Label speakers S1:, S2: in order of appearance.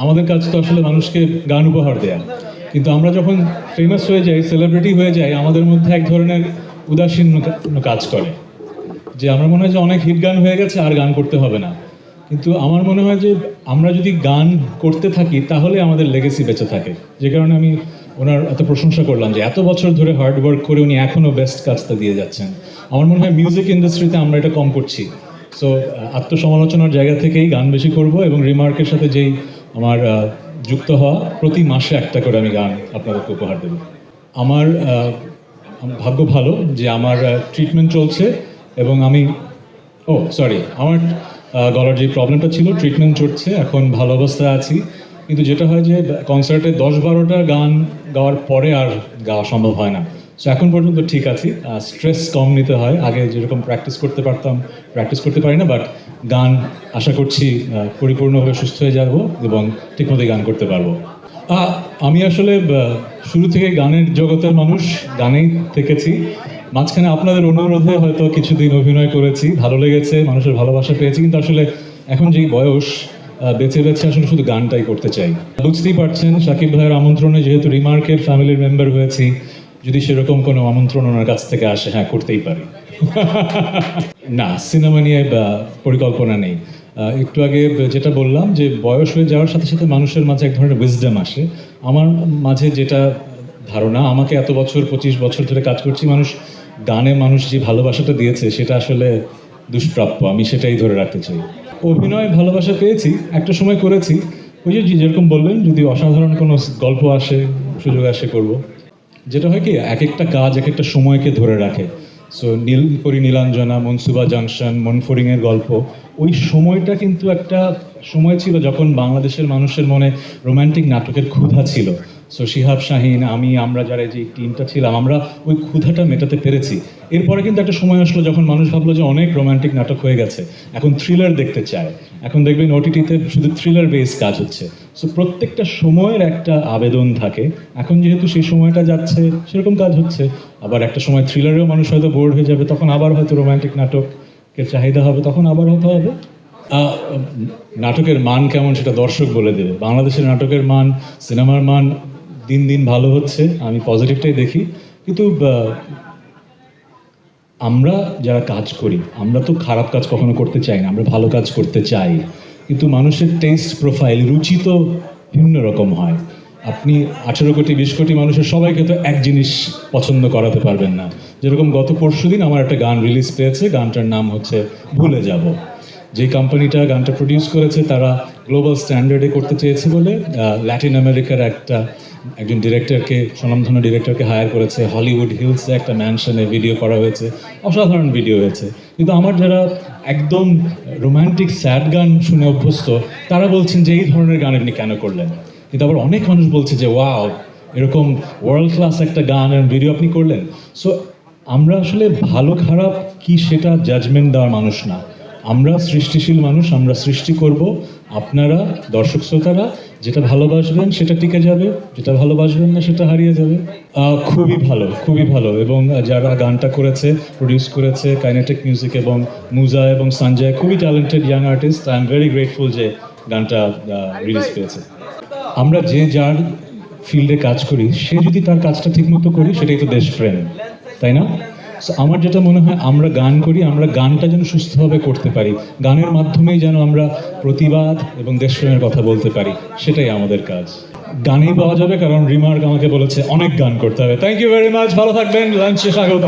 S1: আমাদের কাজ তো আসলে মানুষকে গান উপহার দেয়া, কিন্তু আমরা যখন ফেমাস হয়ে যাই, সেলিব্রিটি হয়ে যাই, আমাদের মধ্যে এক ধরনের উদাসীন্য কাজ করে, যে আমার মনে হয় যে অনেক হিট গান হয়ে গেছে, আর গান করতে হবে না। কিন্তু আমার মনে হয় যে আমরা যদি গান করতে থাকি তাহলে আমাদের লেগেসি বেঁচে থাকে। যে কারণে আমি ওনার এত প্রশংসা করলাম যে এত বছর ধরে হার্ড ওয়ার্ক করে উনি এখনও বেস্ট কাজটা দিয়ে যাচ্ছেন। আমার মনে হয় মিউজিক ইন্ডাস্ট্রিতে আমরা এটা কম করছি। সো আত্মসমালোচনার জায়গা থেকেই গান বেশি করব, এবং রিমার্কের সাথে যেই আমার যুক্ত হওয়া, প্রতি মাসে একটা করে আমি গান আপনাদেরকে উপহার দেব। আমার ভাগ্য ভালো যে আমার ট্রিটমেন্ট চলছে, এবং আমি আমার গলার যে প্রবলেমটা ছিল, ট্রিটমেন্ট চলছে, এখন ভালো অবস্থায় আছি। কিন্তু যেটা হয় যে কনসার্টে 10-12টা গান গাওয়ার পরে আর গাওয়া সম্ভব হয় না। সো এখন পর্যন্ত ঠিক আছি, স্ট্রেস কম নিতে হয়। আগে যেরকম প্র্যাকটিস করতে পারতাম, প্র্যাকটিস করতে পারি না, বাট গান আশা করছি পরিপূর্ণভাবে সুস্থ হয়ে যাব এবং ঠিকমতোই গান করতে পারবো। আমি আসলে শুরু থেকে গানের জগতের মানুষ, গানেই থেকেছি। মাঝখানে আপনাদের অনুরোধে হয়তো কিছুদিন অভিনয় করেছি, ভালো লেগেছে, মানুষের ভালোবাসা পেয়েছি, কিন্তু আসলে এখন যেই বয়স, বেঁচে বেঁচে আসলে শুধু গানটাই করতে চাই। বুঝতেই পারছেন, শাকিব ভাইয়ের আমন্ত্রণে যেহেতু রিমার্কের ফ্যামিলির মেম্বার হয়েছি, যদি সেরকম কোনো আমন্ত্রণ ওনার কাছ থেকে আসে, হ্যাঁ, করতেই পারি। না, সিনেমা নিয়ে পরিকল্পনা নেই। একটু আগে যেটা বললাম যে বয়স হয়ে যাওয়ার সাথে সাথে মানুষের মাঝে এক ধরনের উইজডম আসে। আমার মাঝে যেটা ধারণা, আমাকে এত বছর 25 বছর ধরে কাজ করছি, গানে মানুষ যে ভালোবাসাটা দিয়েছে সেটা আসলে দুষ্প্রাপ্য, আমি সেটাই ধরে রাখতে চাই। অভিনয় ভালোবাসা পেয়েছি, একটা সময় করেছি, ওই যে যেরকম বললেন, যদি অসাধারণ কোনো গল্প আসে, সুযোগ আসে, করব। যেটা হয় কি, এক একটা কাজ এক একটা সময়কে ধরে রাখে। সো নীলপরি নীলাঞ্জনা, মনসুবা জাংশন, মনফরিংয়ের গল্প, ওই সময়টা কিন্তু একটা সময় ছিল যখন বাংলাদেশের মানুষের মনে রোমান্টিক নাটকের ক্ষুধা ছিল। সো শিহাব শাহিন, আমরা যারা যে টিমটা ছিলাম, আমরা ওই ক্ষুধাটা মেটাতে পেরেছি। এরপরে কিন্তু একটা সময় আসলো যখন মানুষ ভাবলো যে অনেক রোমান্টিক নাটক হয়ে গেছে, এখন থ্রিলার দেখতে চায়। এখন দেখবেন ওটিটিতে শুধু থ্রিলার বেস কাজ হচ্ছে। সো প্রত্যেকটা সময়ের একটা আবেদন থাকে। এখন যেহেতু সেই সময়টা যাচ্ছে, সেরকম কাজ হচ্ছে। আবার একটা সময় থ্রিলারেও মানুষ হয়তো বোর্ড হয়ে যাবে, তখন আবার হয়তো রোমান্টিক নাটকের চাহিদা হবে, তখন আবার হতে হবে। নাটকের মান কেমন সেটা দর্শক বলে দেবে। বাংলাদেশের নাটকের মান, সিনেমার মান দিন দিন ভালো হচ্ছে, আমি পজিটিভটাই দেখি। কিন্তু আমরা যারা কাজ করি, আমরা তো খারাপ কাজ কখনো করতে চাই না, আমরা ভালো কাজ করতে চাই। কিন্তু মানুষের টেস্ট প্রোফাইল, রুচি তো ভিন্ন রকম হয়। আপনি 18 কোটি 20 কোটি মানুষের সবাইকে তো এক জিনিস পছন্দ করাতে পারবেন না। যেরকম গত পরশুদিন আমার একটা গান রিলিজ পেয়েছে, গানটার নাম হচ্ছে ভুলে যাব। যে কোম্পানিটা গানটা প্রডিউস করেছে, তারা গ্লোবাল স্ট্যান্ডার্ডে করতে চেয়েছে বলে ল্যাটিন আমেরিকার একজন ডিরেক্টরকে, স্বনামধন্য ডিরেক্টরকে হায়ার করেছে। হলিউড হিলসে একটা ম্যানশনে ভিডিও করা হয়েছে, অসাধারণ ভিডিও হয়েছে। কিন্তু আমার যারা একদম রোম্যান্টিক স্যাড গান শুনে অভ্যস্ত, তারা বলছেন যে এই ধরনের গান আপনি কেন করলেন। কিন্তু আবার অনেক মানুষ বলছে যে ওয়াও, এরকম ওয়ার্ল্ড ক্লাস একটা গান আর ভিডিও আপনি করলেন। সো আমরা আসলে ভালো খারাপ কি সেটা জাজমেন্ট দেওয়ার মানুষ না, আমরা সৃষ্টিশীল মানুষ, আমরা সৃষ্টি করব। আপনারা দর্শক শ্রোতারা যেটা ভালোবাসবেন সেটা টিকে যাবে, যেটা ভালোবাসবেন না সেটা হারিয়ে যাবে। খুবই ভালো, খুবই ভালো। এবং যারা গানটা করেছে, প্রডিউস করেছে, কাইনেটিক মিউজিক এবং মুজা এবং সঞ্জয়, খুবই talented young artist. I am very grateful যে গানটা রিলিজ পেয়েছে। আমরা যে যার ফিল্ডে কাজ করি, সে যদি তার কাজটা ঠিকমতো করি, সেটাই তো দেশপ্রেম, তাই না? সো আমার যেটা মনে হয়, আমরা গান করি, আমরা গানটা যেন সুস্থভাবে করতে পারি, গানের মাধ্যমেই যেন আমরা প্রতিবাদ এবং দেশপ্রেমের কথা বলতে পারি, সেটাই আমাদের কাজ। গানেই পাওয়া যাবে, কারণ রিমার্ক আমাকে বলেছে অনেক গান করতে হবে। থ্যাংক ইউ ভেরি মাচ, ভালো থাকবেন, লাঞ্চে স্বাগত।